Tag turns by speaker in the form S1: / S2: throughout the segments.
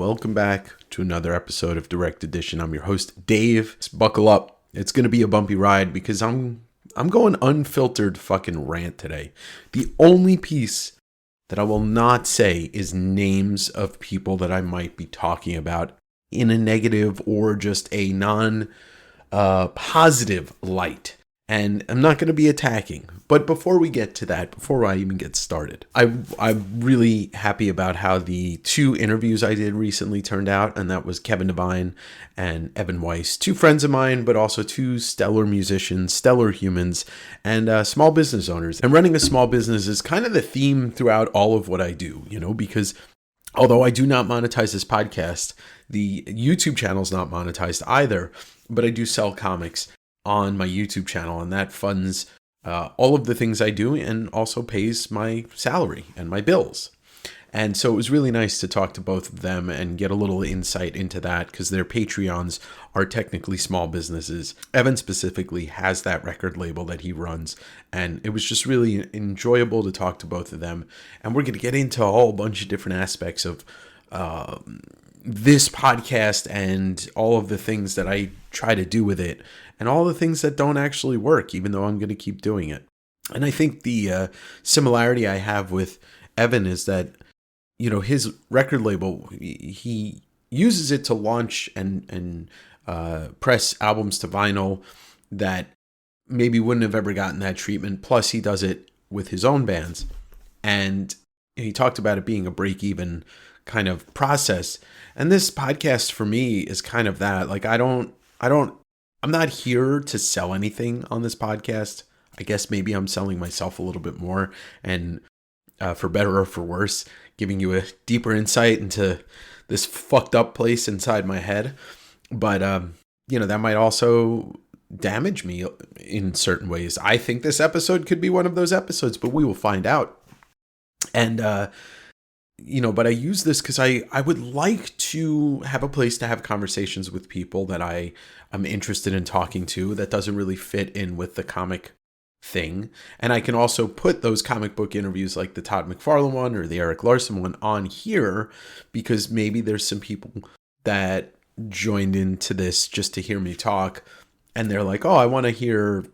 S1: welcome back to another episode of Direct Edition. I'm your host, Dave. Buckle up. It's going to be a bumpy ride because I'm going unfiltered fucking rant today. The only piece that I will not say is names of people that I might be talking about in a negative or just a non-positive light. And I'm not going to be attacking. But before we get to that, before I even get started, I'm really happy about how the two interviews I did recently turned out. And that was Kevin Devine and Evan Weiss, two friends of mine, but also two stellar musicians, stellar humans, and small business owners. And running a small business is kind of the theme throughout all of what I do, because although I do not monetize this podcast, the YouTube channel is not monetized either, but I do sell comics on my YouTube channel, and that funds all of the things I do and also pays my salary and my bills. And so it was really nice to talk to both of them and get a little insight into that because their Patreons are technically small businesses. Evan specifically has that record label that he runs, and it was just really enjoyable to talk to both of them. And we're going to get into a whole bunch of different aspects of this podcast and all of the things that I try to do with it and all the things that don't actually work, even though I'm going to keep doing it. And I think the similarity I have with Evan is that, his record label, he uses it to launch and press albums to vinyl that maybe wouldn't have ever gotten that treatment. Plus, he does it with his own bands. And he talked about it being a break-even kind of process. And this podcast for me is kind of that. Like, I'm not here to sell anything on this podcast. I guess maybe I'm selling myself a little bit more, and for better or for worse, giving you a deeper insight into this fucked up place inside my head. But, that might also damage me in certain ways. I think this episode could be one of those episodes, but we will find out. And, but I use this because I would like to have a place to have conversations with people that I am interested in talking to that doesn't really fit in with the comic thing. And I can also put those comic book interviews like the Todd McFarlane one or the Eric Larson one on here because maybe there's some people that joined into this just to hear me talk. And they're like, oh, I want to hear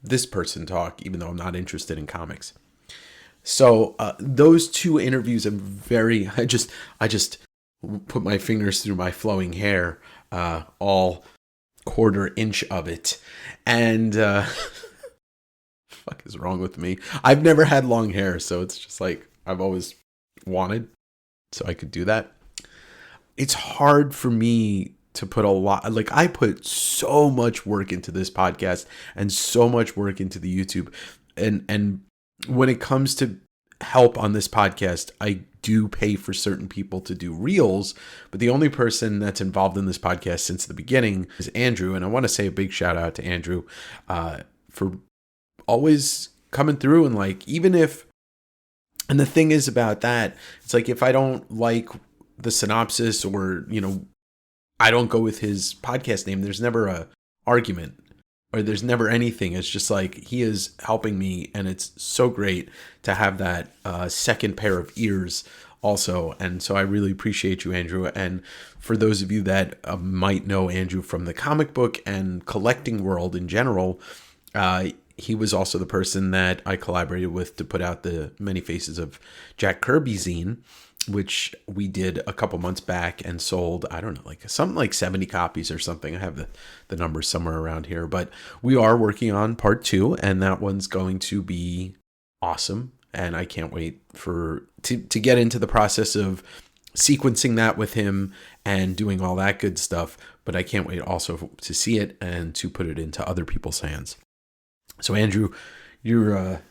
S1: this person talk, even though I'm not interested in comics. So those two interviews I just put my fingers through my flowing hair, all quarter inch of it. And fuck is wrong with me? I've never had long hair, so it's just like I've always wanted, so I could do that. It's hard for me to put a lot, like I put so much work into this podcast and so much work into the YouTube. And when it comes to help on this podcast, I do pay for certain people to do reels, but the only person that's involved in this podcast since the beginning is Andrew. And I want to say a big shout out to Andrew for always coming through. And like, and the thing is about that, it's like, if I don't like the synopsis or, I don't go with his podcast name, there's never a argument. Or there's never anything. It's just like he is helping me, and it's so great to have that second pair of ears also. And so I really appreciate you, Andrew. And for those of you that might know Andrew from the comic book and collecting world in general, he was also the person that I collaborated with to put out the Many Faces of Jack Kirby zine, which we did a couple months back and sold, I don't know, like something like 70 copies or something. I have the numbers somewhere around here, but we are working on part 2, and that one's going to be awesome. And I can't wait to get into the process of sequencing that with him and doing all that good stuff. But I can't wait also to see it and to put it into other people's hands. So Andrew, you're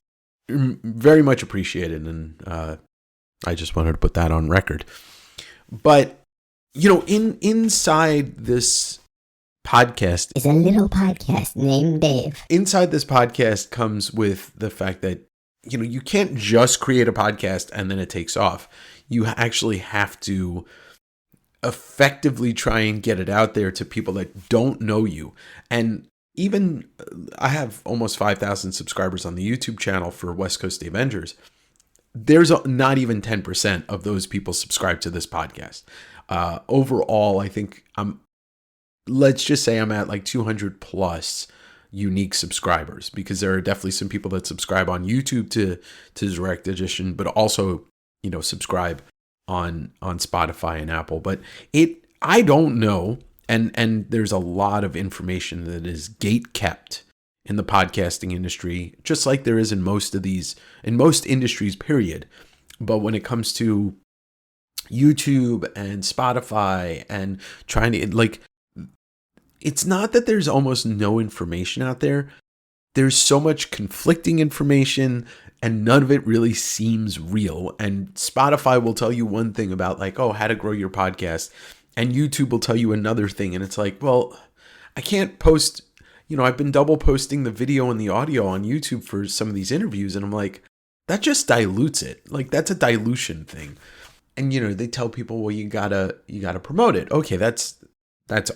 S1: very much appreciated, and I just wanted to put that on record. But, inside this podcast
S2: is a little podcast named Dave.
S1: Inside this podcast comes with the fact that, you can't just create a podcast and then it takes off. You actually have to effectively try and get it out there to people that don't know you. And even I have almost 5,000 subscribers on the YouTube channel for West Coast Davengers. There's not even 10% of those people subscribe to this podcast. Overall, I think let's just say I'm at like 200 plus unique subscribers, because there are definitely some people that subscribe on YouTube to Direct Edition, but also, subscribe on Spotify and Apple. But I don't know. And there's a lot of information that is gate kept in the podcasting industry, just like there is in most industries, period. But when it comes to YouTube and Spotify and trying to, it's not that there's almost no information out there. There's so much conflicting information, and none of it really seems real. And Spotify will tell you one thing about how to grow your podcast, and YouTube will tell you another thing. And it's like, well, I can't post, I've been double posting the video and the audio on YouTube for some of these interviews. And I'm like, that just dilutes it. That's a dilution thing. And, they tell people, well, you gotta promote it. Okay. That's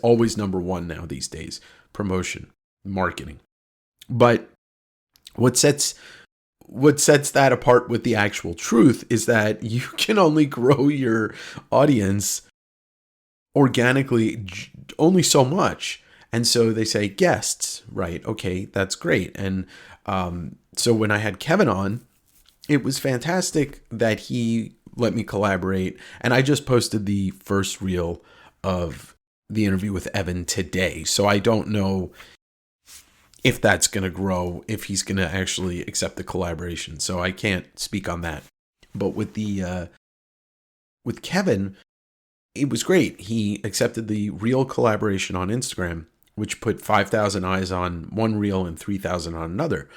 S1: always number one now these days, promotion, marketing. But what sets that apart with the actual truth is that you can only grow your audience organically only so much. And so they say guests, right? Okay, that's great. And so when I had Kevin on, it was fantastic that he let me collaborate. And I just posted the first reel of the interview with Evan today. So I don't know if that's going to grow, if he's going to actually accept the collaboration. So I can't speak on that. But with Kevin, it was great. He accepted the reel collaboration on Instagram, which put 5,000 eyes on one reel and 3,000 on another.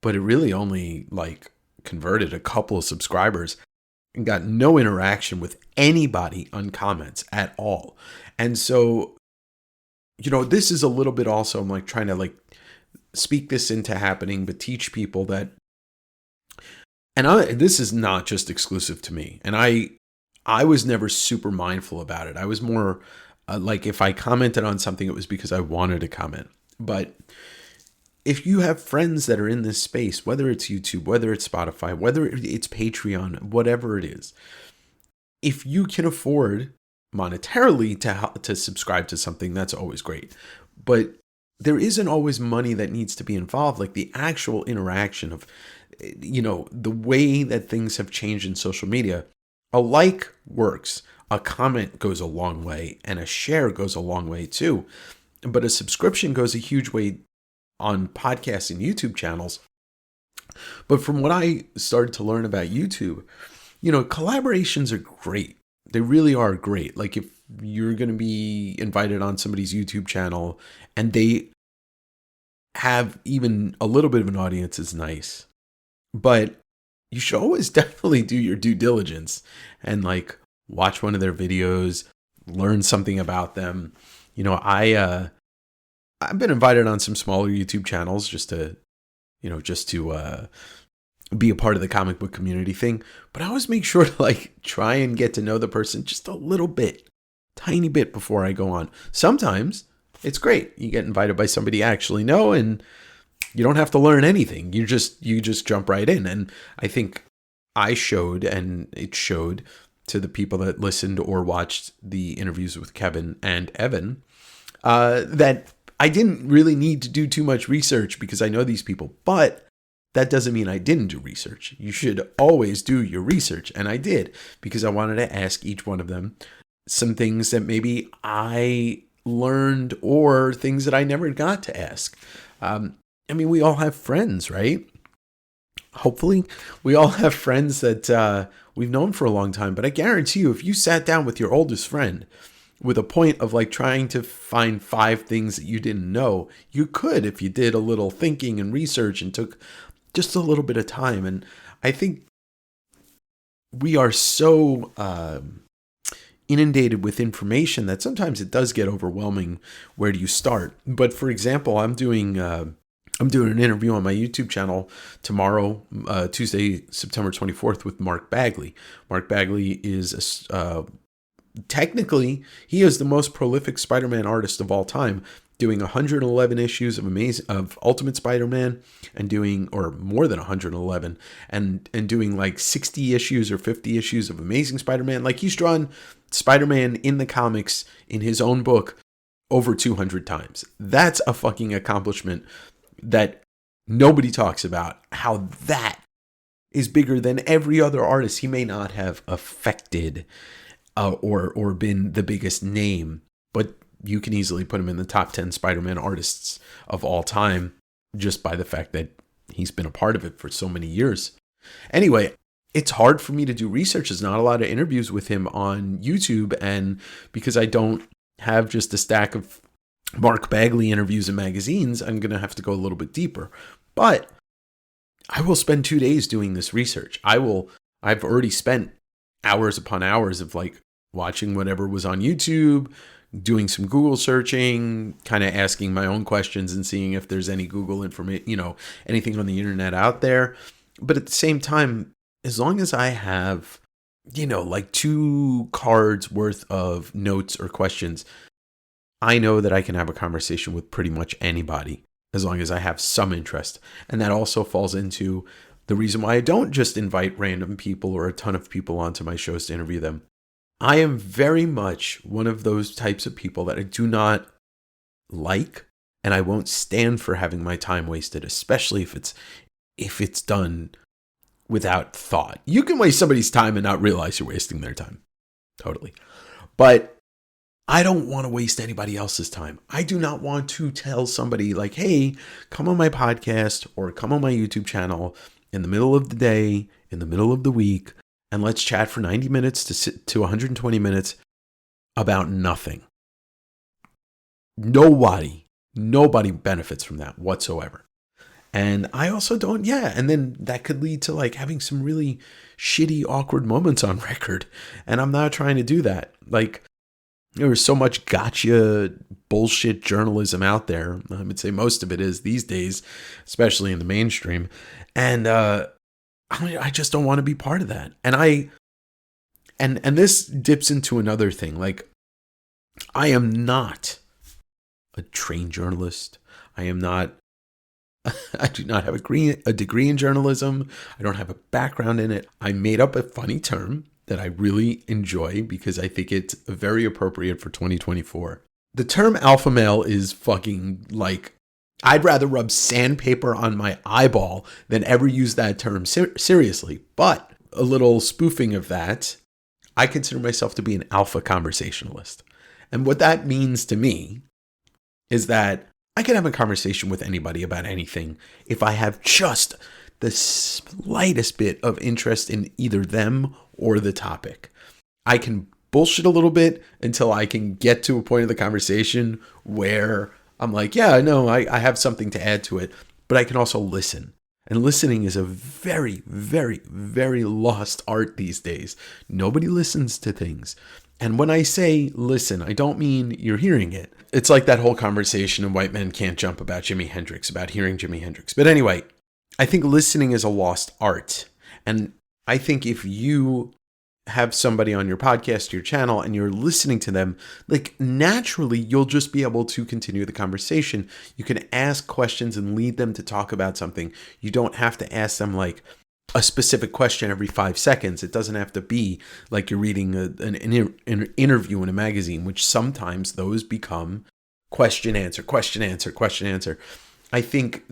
S1: But it really only converted a couple of subscribers and got no interaction with anybody on comments at all. And so, this is a little bit also, I'm trying to speak this into happening, but teach people that, and this is not just exclusive to me. And I was never super mindful about it. I was more if I commented on something, it was because I wanted to comment. But if you have friends that are in this space, whether it's YouTube, whether it's Spotify, whether it's Patreon, whatever it is, if you can afford monetarily to subscribe to something, that's always great. But there isn't always money that needs to be involved, the actual interaction of, the way that things have changed in social media. A like works, a comment goes a long way, and a share goes a long way too. But a subscription goes a huge way on podcasts and YouTube channels. But from what I started to learn about YouTube, collaborations are great. They really are great. If you're going to be invited on somebody's YouTube channel and they have even a little bit of an audience, is nice. But you should always definitely do your due diligence and watch one of their videos, learn something about them. I've been invited on some smaller YouTube channels just to be a part of the comic book community thing. But I always make sure to try and get to know the person just a little bit, tiny bit before I go on. Sometimes it's great. You get invited by somebody you actually know and you don't have to learn anything. You just jump right in. And I think I showed, and it showed to the people that listened or watched the interviews with Kevin and Evan, that I didn't really need to do too much research because I know these people. But that doesn't mean I didn't do research. You should always do your research. And I did, because I wanted to ask each one of them some things that maybe I learned or things that I never got to ask. We all have friends, right? Hopefully we all have friends that we've known for a long time. But I guarantee you, if you sat down with your oldest friend with a point of trying to find 5 things that you didn't know, you could if you did a little thinking and research and took just a little bit of time. And I think we are so inundated with information that sometimes it does get overwhelming. Where do you start? But for example, I'm doing an interview on my YouTube channel tomorrow, Tuesday, September 24th, with Mark Bagley. Mark Bagley is technically, he is the most prolific Spider-Man artist of all time. doing 111 issues of Ultimate Spider-Man and doing, or more than 111, and doing like 60 issues or 50 issues of Amazing Spider-Man. Like, he's drawn Spider-Man in the comics in his own book over 200 times. That's a fucking accomplishment that nobody talks about, how that is bigger than every other artist. He may not have affected or been the biggest name, but you can easily put him in the top 10 Spider-Man artists of all time just by the fact that he's been a part of it for so many years. Anyway, it's hard for me to do research. There's not a lot of interviews with him on YouTube, and because I don't have just a stack of Mark Bagley interviews in magazines, I'm going to have to go a little bit deeper. But I will spend 2 days doing this research. I've already spent hours upon hours of like watching whatever was on YouTube, doing some Google searching, kind of asking my own questions and seeing if there's any Google information, anything on the internet out there. But at the same time, as long as I have, like 2 cards worth of notes or questions, I know that I can have a conversation with pretty much anybody as long as I have some interest. And that also falls into the reason why I don't just invite random people or a ton of people onto my shows to interview them. I am very much one of those types of people that I do not like, and I won't stand for having my time wasted, especially if it's done without thought. You can waste somebody's time and not realize you're wasting their time. Totally. But I don't want to waste anybody else's time. I do not want to tell somebody like, hey, come on my podcast or come on my YouTube channel in the middle of the day, in the middle of the week, and let's chat for 90 minutes to 120 minutes about nothing. Nobody benefits from that whatsoever. And I also don't, and then that could lead to like having some really shitty, awkward moments on record. And I'm not trying to do that. Like, there's so much gotcha bullshit journalism out there. I would say most of it is these days, especially in the mainstream. And I just don't want to be part of that. And this dips into another thing. Like, I am not a trained journalist. I do not have a degree in journalism. I don't have a background in it. I made up a funny term that I really enjoy because I think it's very appropriate for 2024. The term alpha male is fucking like, I'd rather rub sandpaper on my eyeball than ever use that term seriously. But a little spoofing of that, I consider myself to be an alpha conversationalist. And what that means to me is that I can have a conversation with anybody about anything if I have just the slightest bit of interest in either them or the topic. I can bullshit a little bit until I can get to a point of the conversation where I'm like, yeah, no, I have something to add to it, but I can also listen. And listening is a very, very, very lost art these days. Nobody listens to things. And when I say listen, I don't mean you're hearing it. It's like that whole conversation in White Men Can't Jump about Jimi Hendrix, about hearing Jimi Hendrix. But anyway, I think listening is a lost art. And I think if you have somebody on your podcast, your channel, and you're listening to them, like naturally, you'll just be able to continue the conversation. You can ask questions and lead them to talk about something. You don't have to ask them like a specific question every 5 seconds. It doesn't have to be like you're reading an interview in a magazine, which sometimes those become question, answer, question, answer, question, answer. I think,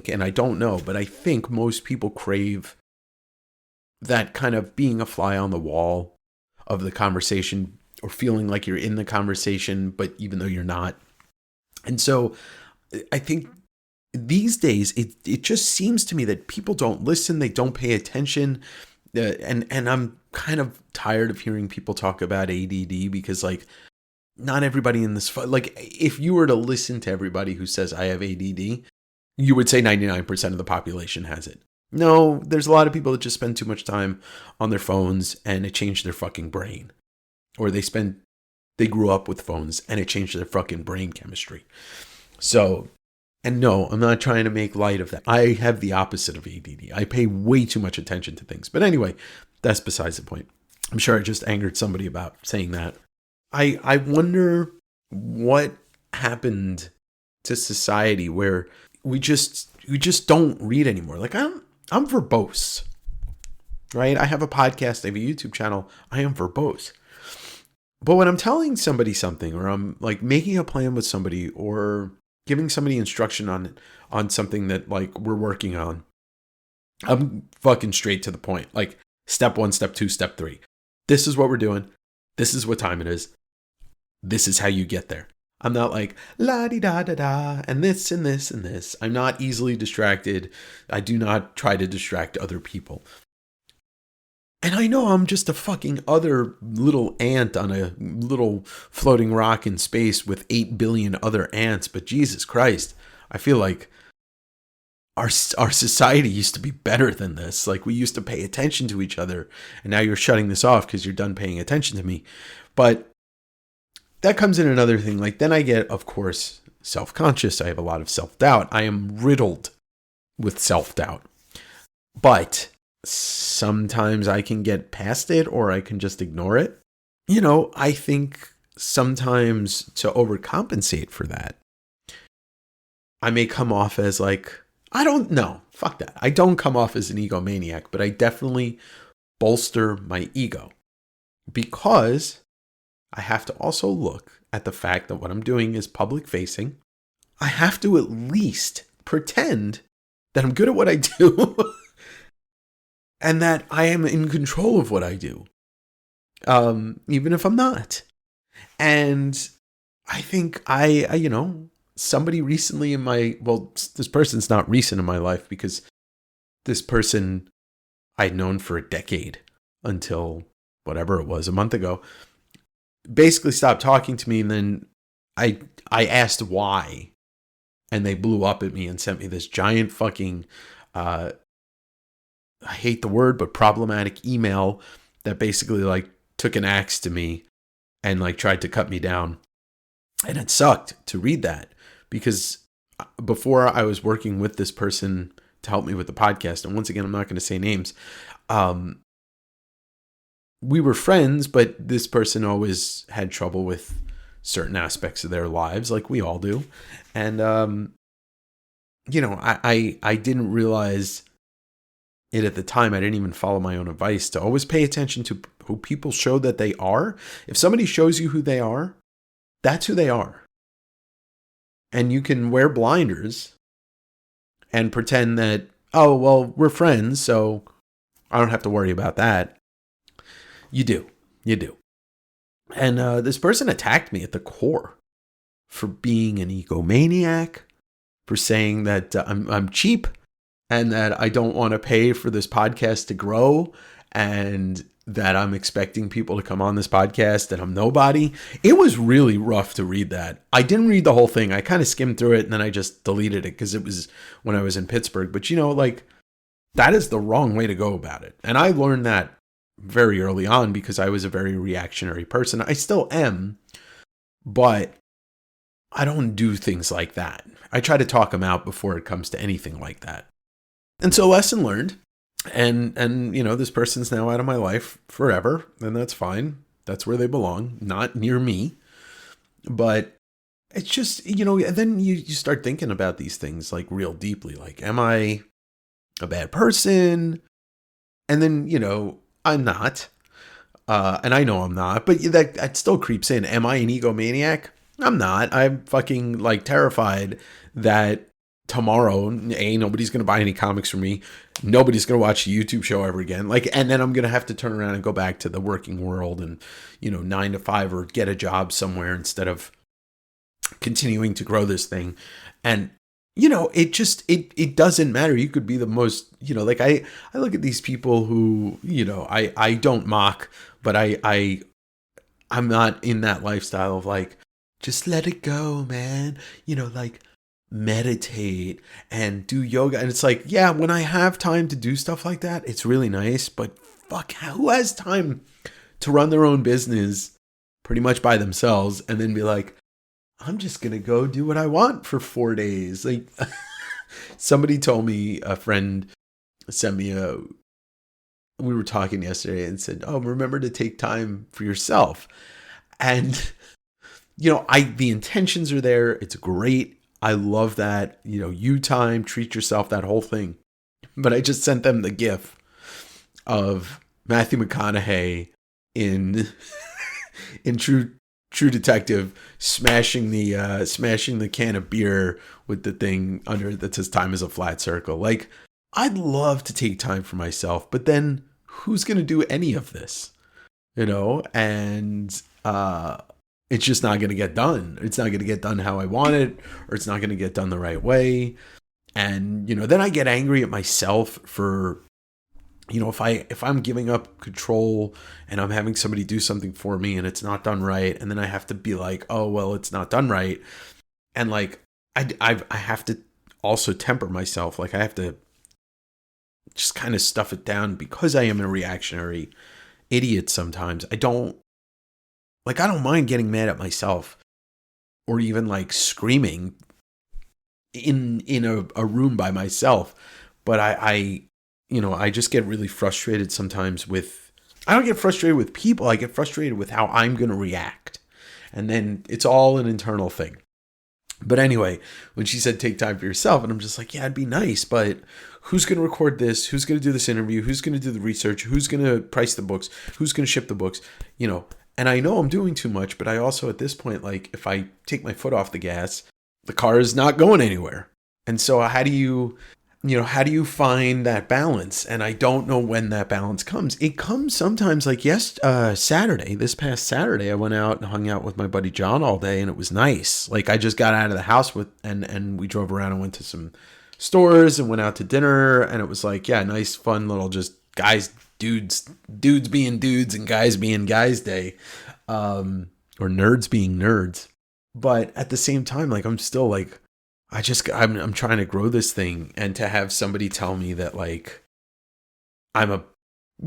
S1: and I don't know, but I think most people crave that kind of being a fly on the wall of the conversation or feeling like you're in the conversation, but even though you're not. And so I think these days, it just seems to me that people don't listen, they don't pay attention. And I'm kind of tired of hearing people talk about ADD because like not everybody in this, like if you were to listen to everybody who says I have ADD, you would say 99% of the population has it. No, there's a lot of people that just spend too much time on their phones and it changed their fucking brain. Or they grew up with phones and it changed their fucking brain chemistry. So, and no, I'm not trying to make light of that. I have the opposite of ADD. I pay way too much attention to things. But anyway, that's besides the point. I'm sure I just angered somebody about saying that. I wonder what happened to society where we just don't read anymore. Like I'm verbose, right? I have a podcast, I have a YouTube channel. I am verbose. But when I'm telling somebody something, or I'm like making a plan with somebody, or giving somebody instruction on something that like we're working on, I'm fucking straight to the point. Like step 1, step 2, step 3. This is what we're doing. This is what time it is. This is how you get there. I'm not like la-di-da-da-da and this and this and this. I'm not easily distracted. I do not try to distract other people. And I know I'm just a fucking other little ant on a little floating rock in space with 8 billion other ants. But Jesus Christ, I feel like our society used to be better than this. Like we used to pay attention to each other. And now you're shutting this off because you're done paying attention to me. But that comes in another thing. Like then I get, of course, self-conscious. I have a lot of self-doubt. I am riddled with self-doubt. But sometimes I can get past it or I can just ignore it. You know, I think sometimes to overcompensate for that, I may come off as like, I don't know. Fuck that. I don't come off as an egomaniac, but I definitely bolster my ego because I have to also look at the fact that what I'm doing is public facing. I have to at least pretend that I'm good at what I do and that I am in control of what I do, even if I'm not. And I think somebody recently this person's not recent in my life because this person I'd known for a decade until whatever it was, a month ago, basically stopped talking to me. And then I asked why, and they blew up at me and sent me this giant fucking, I hate the word, but problematic email that basically like took an axe to me and like tried to cut me down. And it sucked to read that because before I was working with this person to help me with the podcast. And once again, I'm not going to say names. We were friends, but this person always had trouble with certain aspects of their lives, like we all do. And, I didn't realize it at the time. I didn't even follow my own advice to always pay attention to who people show that they are. If somebody shows you who they are, that's who they are. And you can wear blinders and pretend that, oh, well, we're friends, so I don't have to worry about that. You do. And this person attacked me at the core for being an egomaniac, for saying that I'm cheap and that I don't want to pay for this podcast to grow and that I'm expecting people to come on this podcast, that I'm nobody. It was really rough to read that. I didn't read the whole thing. I kind of skimmed through it and then I just deleted it because it was when I was in Pittsburgh. But that is the wrong way to go about it. And I learned that very early on because I was a very reactionary person. I still am, but I don't do things like that. I try to talk them out before it comes to anything like that. And so lesson learned. And this person's now out of my life forever, and that's fine. That's where they belong, not near me. But it's just, then you start thinking about these things like real deeply. Like, am I a bad person? And then, I'm not. And I know I'm not, but that still creeps in. Am I an egomaniac? I'm not. I'm fucking like terrified that tomorrow, nobody's going to buy any comics from me. Nobody's going to watch a YouTube show ever again. And then I'm going to have to turn around and go back to the working world and, 9 to 5 or get a job somewhere instead of continuing to grow this thing. And, it doesn't matter. You could be the most, I look at these people who, I don't mock, but I'm not in that lifestyle of like, just let it go, man. Meditate and do yoga. And it's like, yeah, when I have time to do stuff like that, it's really nice. But fuck, who has time to run their own business pretty much by themselves and then be like, I'm just going to go do what I want for 4 days. Like somebody told me, a friend sent me we were talking yesterday and said, oh, remember to take time for yourself. And the intentions are there. It's great. I love that, you time, treat yourself, that whole thing. But I just sent them the gif of Matthew McConaughey in in True Detective smashing the can of beer with the thing under that says time is a flat circle. Like, I'd love to take time for myself, but then who's going to do any of this? And it's just not going to get done. It's not going to get done how I want it, or it's not going to get done the right way. And, then I get angry at myself for, if I'm giving up control and I'm having somebody do something for me and it's not done right, and then I have to be like, oh, well, it's not done right. And like, I have to also temper myself. Like, I have to just kind of stuff it down because I am a reactionary idiot sometimes. I don't mind getting mad at myself or even like screaming in a room by myself. But I just get really frustrated sometimes I don't get frustrated with people. I get frustrated with how I'm going to react. And then it's all an internal thing. But anyway, when she said take time for yourself, and I'm just like, yeah, it'd be nice, but who's going to record this? Who's going to do this interview? Who's going to do the research? Who's going to price the books? Who's going to ship the books? And I know I'm doing too much, but I also at this point, like, if I take my foot off the gas, the car is not going anywhere. And so how do you find that balance? And I don't know when that balance comes. It comes sometimes, like this past Saturday, I went out and hung out with my buddy John all day, and it was nice. Like, I just got out of the house and we drove around and went to some stores and went out to dinner, and it was like, yeah, nice, fun little just dudes being dudes and guys being guys day, or nerds being nerds. But at the same time, like, I'm still like, I'm trying to grow this thing, and to have somebody tell me that, like, I'm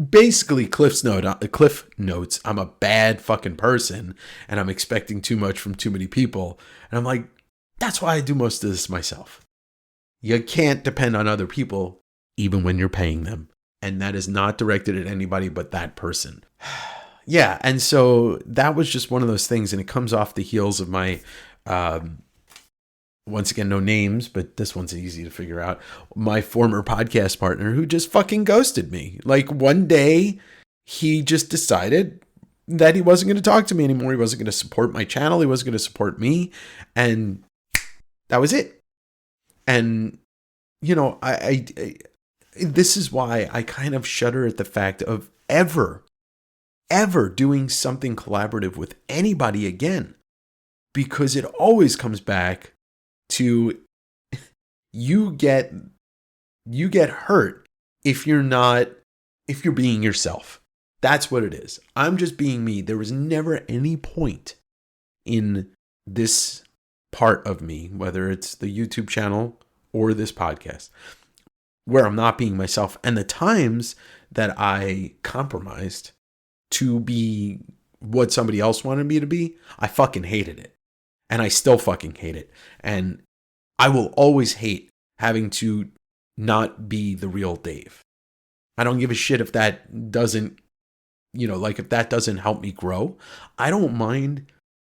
S1: basically Cliff Notes, I'm a bad fucking person and I'm expecting too much from too many people. And I'm like, that's why I do most of this myself. You can't depend on other people even when you're paying them. And that is not directed at anybody but that person. Yeah. And so that was just one of those things. And it comes off the heels of my, once again, no names, but this one's easy to figure out. My former podcast partner who just fucking ghosted me. Like, one day he just decided that he wasn't going to talk to me anymore. He wasn't going to support my channel. He wasn't going to support me. And that was it. And, I this is why I kind of shudder at the fact of ever doing something collaborative with anybody again, because it always comes back to you get hurt if you're being yourself. That's what it is. I'm just being me. There was never any point in this part of me, whether it's the YouTube channel or this podcast, where I'm not being myself. And the times that I compromised to be what somebody else wanted me to be, I fucking hated it. And I still fucking hate it. And I will always hate having to not be the real Dave. I don't give a shit if that doesn't, if that doesn't help me grow. I don't mind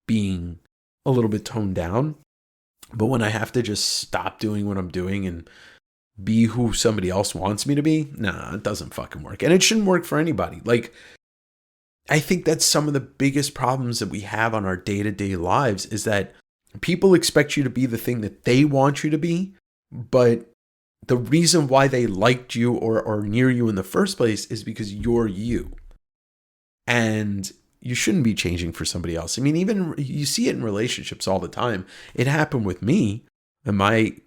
S1: being a little bit toned down. But when I have to just stop doing what I'm doing and be who somebody else wants me to be, nah, it doesn't fucking work. And it shouldn't work for anybody. Like, I think that's some of the biggest problems that we have on our day-to-day lives, is that people expect you to be the thing that they want you to be, but the reason why they liked you or are near you in the first place is because you're you. And you shouldn't be changing for somebody else. I mean, even you see it in relationships all the time. It happened with me and my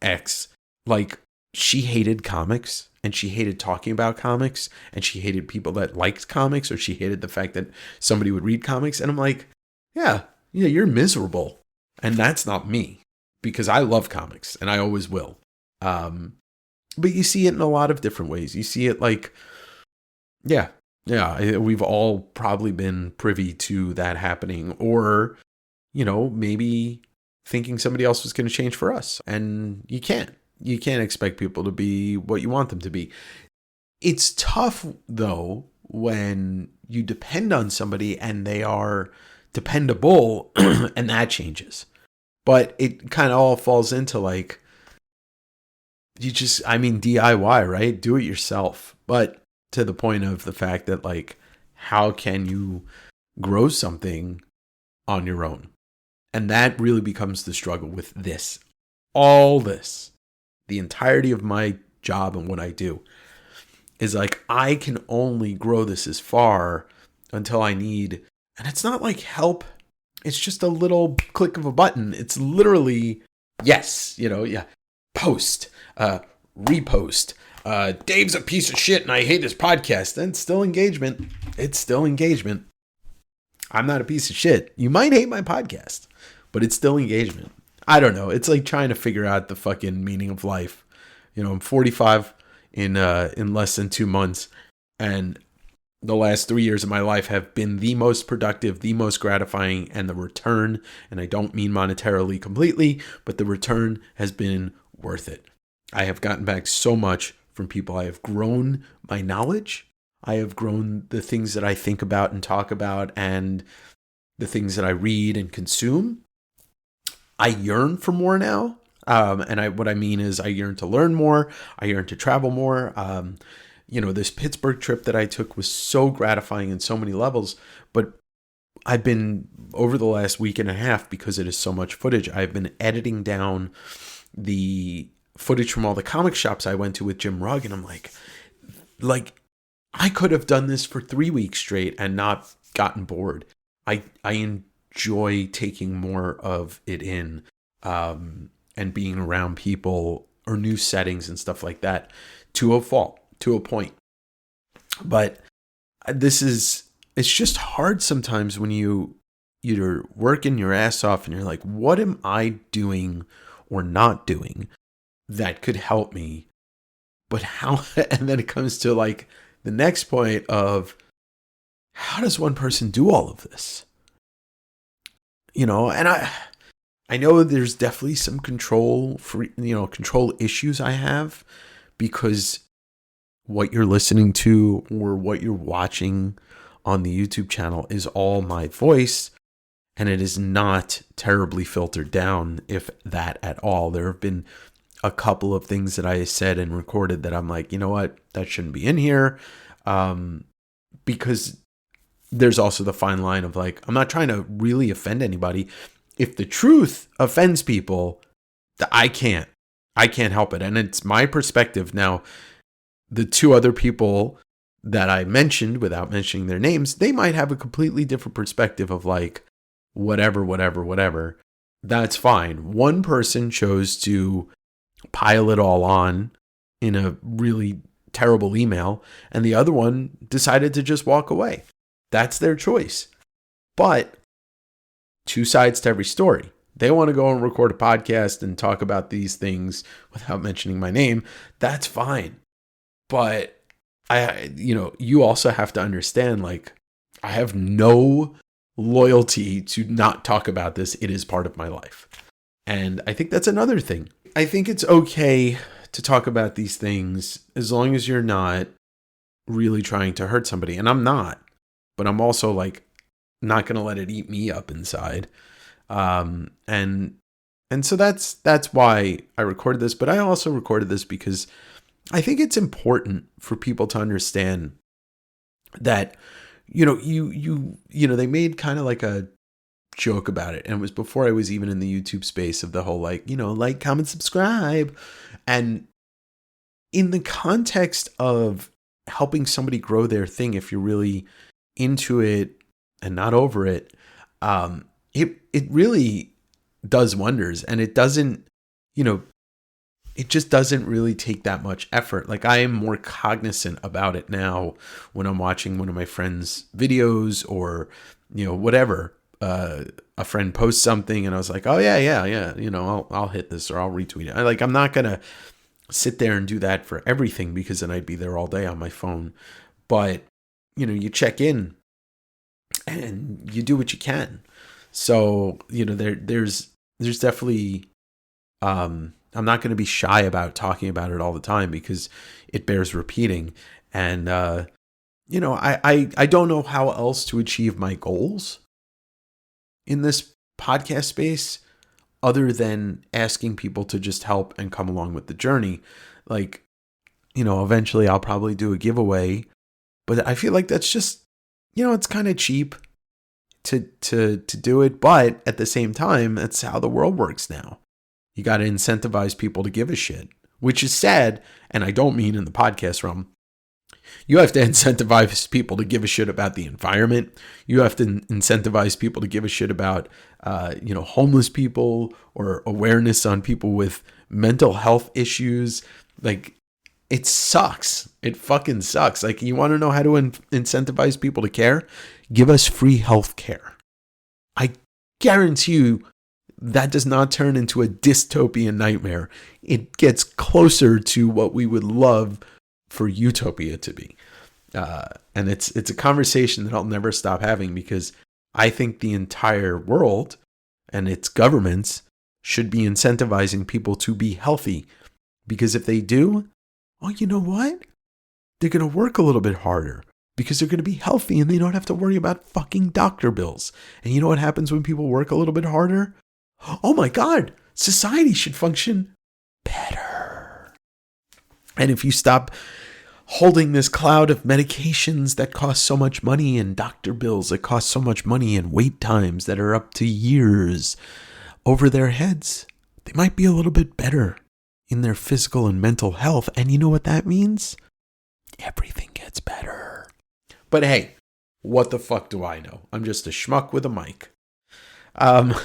S1: ex. Like, she hated comics and she hated talking about comics and she hated people that liked comics, or she hated the fact that somebody would read comics. And I'm like, yeah, you're miserable. And that's not me, because I love comics and I always will. But you see it in a lot of different ways. You see it like, yeah, we've all probably been privy to that happening, or, maybe thinking somebody else was going to change for us. And you can't expect people to be what you want them to be. It's tough, though, when you depend on somebody and they are dependable and that changes. But it kind of all falls into like, DIY, right? Do it yourself. But to the point of the fact that like, how can you grow something on your own? And that really becomes the struggle with this. All this, the entirety of my job and what I do is like, I can only grow this as far until I need, and it's not like help. It's just a little click of a button. It's literally, yes, post, repost. Dave's a piece of shit and I hate his podcast. Then still engagement. It's still engagement. I'm not a piece of shit. You might hate my podcast, but it's still engagement. I don't know. It's like trying to figure out the fucking meaning of life. I'm 45 in less than 2 months, and the last 3 years of my life have been the most productive, the most gratifying, and the return, and I don't mean monetarily completely, but the return has been worth it. I have gotten back so much from people. I have grown my knowledge. I have grown the things that I think about and talk about and the things that I read and consume. I yearn for more now. What I mean is I yearn to learn more. I yearn to travel more. This Pittsburgh trip that I took was so gratifying in so many levels, but I've been, over the last week and a half, because it is so much footage, I've been editing down the footage from all the comic shops I went to with Jim Rugg, and I'm like, I could have done this for 3 weeks straight and not gotten bored. I enjoy taking more of it in, and being around people or new settings and stuff like that to a point. But it's just hard sometimes when you're working your ass off and you're like, what am I doing or not doing that could help me? But how, and then it comes to like the next point of, how does one person do all of this? And I know there's definitely some control issues I have, because what you're listening to or what you're watching on the YouTube channel is all my voice, and it is not terribly filtered down, if that at all. There have been a couple of things that I said and recorded that I'm like, you know what, that shouldn't be in here, because there's also the fine line of like, I'm not trying to really offend anybody. If the truth offends people, I can't help it. And it's my perspective. Now, the two other people that I mentioned, without mentioning their names, they might have a completely different perspective of like, whatever. That's fine. One person chose to pile it all on in a really terrible email, and the other one decided to just walk away. That's their choice. But two sides to every story. They want to go and record a podcast and talk about these things without mentioning my name. That's fine. But you also have to understand, like, I have no loyalty to not talk about this. It is part of my life. And I think that's another thing. I think it's okay to talk about these things as long as you're not really trying to hurt somebody. And I'm not. But I'm also like not going to let it eat me up inside. And so that's why I recorded this. But I also recorded this because I think it's important for people to understand that, they made kind of like a joke about it. And it was before I was even in the YouTube space of the whole, like, like, comment, subscribe. And in the context of helping somebody grow their thing, if you're really into it and not over it, it really does wonders. And it doesn't, it just doesn't really take that much effort. Like, I am more cognizant about it now when I'm watching one of my friends' videos or, whatever. A friend posts something and I was like, oh yeah. I'll hit this or I'll retweet it. I'm not going to sit there and do that for everything, because then I'd be there all day on my phone. But, you check in and you do what you can. So, there's definitely, I'm not going to be shy about talking about it all the time, because it bears repeating. And, I don't know how else to achieve my goals. in this podcast space other than asking people to just help and come along with the journey. Like, eventually I'll probably do a giveaway, but I feel like that's just, it's kind of cheap to do it. But at the same time, that's how the world works now. You got to incentivize people to give a shit, which is sad. And I don't mean in the podcast realm. You have to incentivize people to give a shit about the environment. You have to incentivize people to give a shit about, homeless people, or awareness on people with mental health issues. Like, it sucks. It fucking sucks. Like, you want to know how to incentivize people to care? Give us free health care. I guarantee you that does not turn into a dystopian nightmare. It gets closer to what we would love for utopia to be. And it's a conversation that I'll never stop having, because I think the entire world and its governments should be incentivizing people to be healthy. Because if they do, oh, you know what? They're going to work a little bit harder because they're going to be healthy and they don't have to worry about fucking doctor bills. And you know what happens when people work a little bit harder? Oh my God, society should function better. And if you stop holding this cloud of medications that cost so much money, and doctor bills that cost so much money, and wait times that are up to years over their heads, they might be a little bit better in their physical and mental health. And you know what that means? Everything gets better. But hey, what the fuck do I know? I'm just a schmuck with a mic. And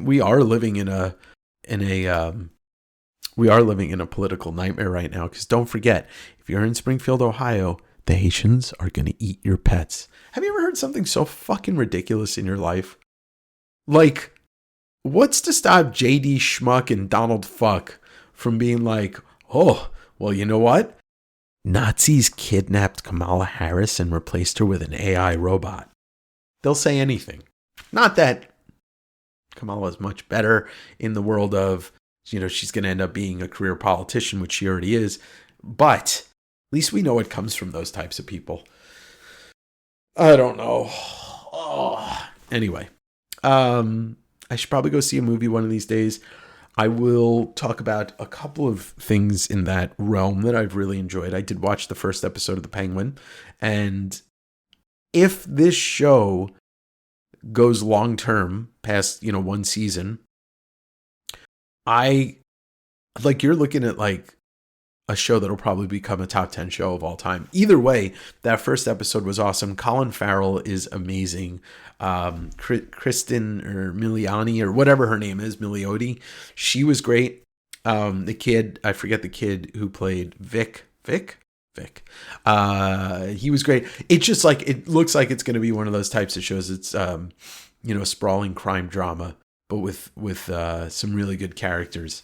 S1: we are living in a political nightmare right now, because don't forget, if you're in Springfield, Ohio, the Haitians are going to eat your pets. Have you ever heard something so fucking ridiculous in your life? Like, what's to stop JD Schmuck and Donald Fuck from being like, oh, well, you know what? Nazis kidnapped Kamala Harris and replaced her with an AI robot. They'll say anything. Not that Kamala is much better in the world of, she's going to end up being a career politician, which she already is. But at least we know it comes from those types of people. I don't know. Oh. Anyway, I should probably go see a movie one of these days. I will talk about a couple of things in that realm that I've really enjoyed. I did watch the first episode of The Penguin. And if this show goes long term past, one season, you're looking at like a show that'll probably become a top 10 show of all time. Either way, that first episode was awesome. Colin Farrell is amazing. Kristen or Miliani or whatever her name is, Milioti, she was great. The kid, I forget the kid who played Vic. He was great. It's just like, it looks like it's going to be one of those types of shows. It's, sprawling crime drama, but with some really good characters.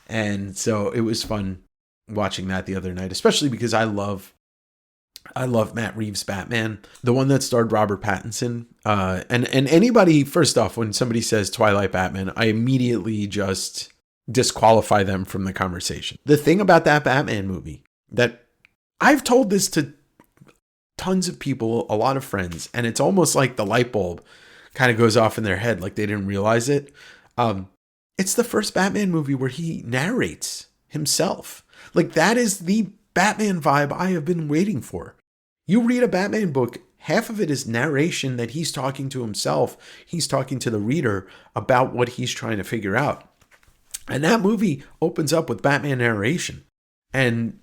S1: And so it was fun watching that the other night, especially because I love Matt Reeves' Batman, the one that starred Robert Pattinson. And anybody, first off, when somebody says Twilight Batman, I immediately just disqualify them from the conversation. The thing about that Batman movie, that I've told this to tons of people, a lot of friends, and it's almost like the light bulb kind of goes off in their head, like they didn't realize it. It's the first Batman movie where he narrates himself. Like, that is the Batman vibe I have been waiting for. You read a Batman book, half of it is narration that he's talking to himself. He's talking to the reader about what he's trying to figure out. And that movie opens up with Batman narration. And,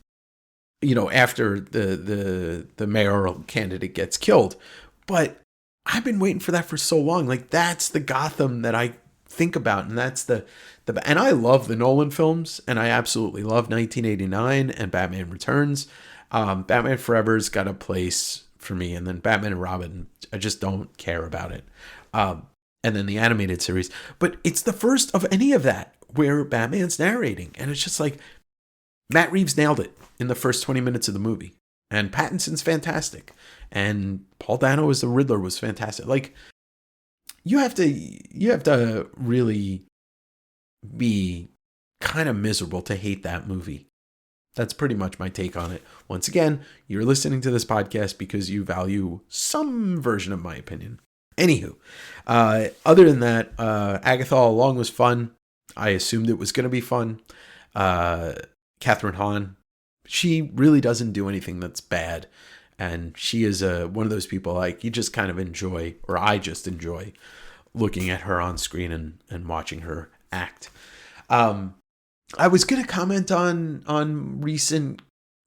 S1: after the mayoral candidate gets killed. But I've been waiting for that for so long. Like, that's the Gotham that I think about. And that's and I love the Nolan films, and I absolutely love 1989 and Batman Returns. Batman Forever's got a place for me, and then Batman and Robin, I just don't care about it. And then the animated series. But it's the first of any of that where Batman's narrating, and it's just like, Matt Reeves nailed it in the first 20 minutes of the movie. And Pattinson's fantastic. And Paul Dano as the Riddler was fantastic. Like, you have to really be kind of miserable to hate that movie. That's pretty much my take on it. Once again, you're listening to this podcast because you value some version of my opinion. Anywho, other than that, Agatha All Along was fun. I assumed it was going to be fun. Catherine Hahn, she really doesn't do anything that's bad. And she is one of those people like you just kind of enjoy, or I just enjoy looking at her on screen and watching her act. I was going to comment on recent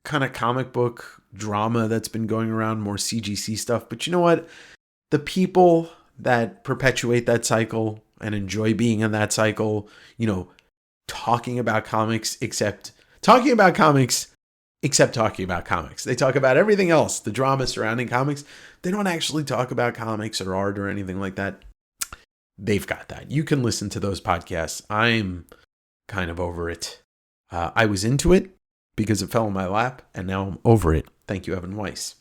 S1: kind of comic book drama that's been going around, more CGC stuff. But you know what? The people that perpetuate that cycle and enjoy being in that cycle, talking about comics, except talking about comics. They talk about everything else, the drama surrounding comics. They don't actually talk about comics or art or anything like that. They've got that. You can listen to those podcasts. I'm kind of over it. I was into it because it fell in my lap, and now I'm over it. Thank you, Evan Weiss.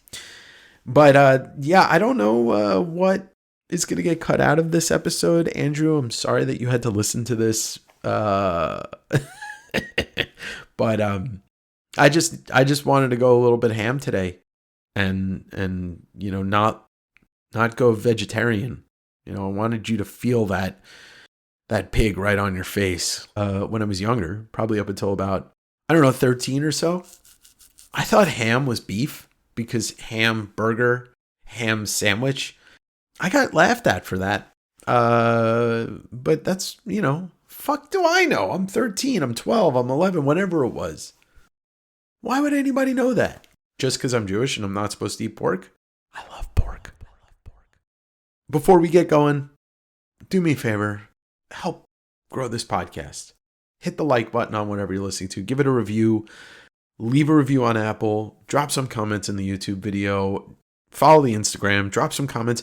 S1: But I don't know what is going to get cut out of this episode. Andrew, I'm sorry that you had to listen to this. But I just wanted to go a little bit ham today and not go vegetarian. I wanted you to feel that pig right on your face. When I was younger, probably up until about, 13 or so, I thought ham was beef because ham burger, ham sandwich. I got laughed at for that. But that's, fuck do I know? I'm 13, I'm 12, I'm 11, whatever it was. Why would anybody know that? Just because I'm Jewish and I'm not supposed to eat pork? I love pork. Before we get going, do me a favor. Help grow this podcast. Hit the like button on whatever you're listening to. Give it a review. Leave a review on Apple. Drop some comments in the YouTube video. Follow the Instagram. Drop some comments.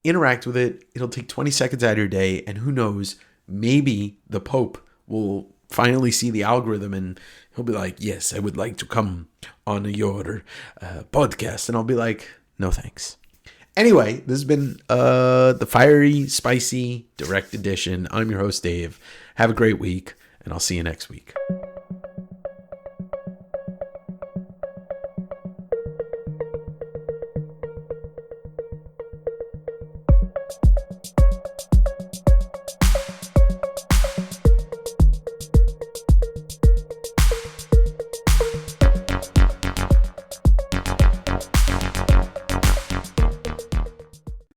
S1: Interact with it. It'll take 20 seconds out of your day. And who knows, maybe the Pope will finally see the algorithm and he'll be like, yes, I would like to come on your podcast. And I'll be like, no thanks. Anyway, this has been the Fiery Spicy Direct Edition. I'm your host, Dave. Have a great week, and I'll see you next week.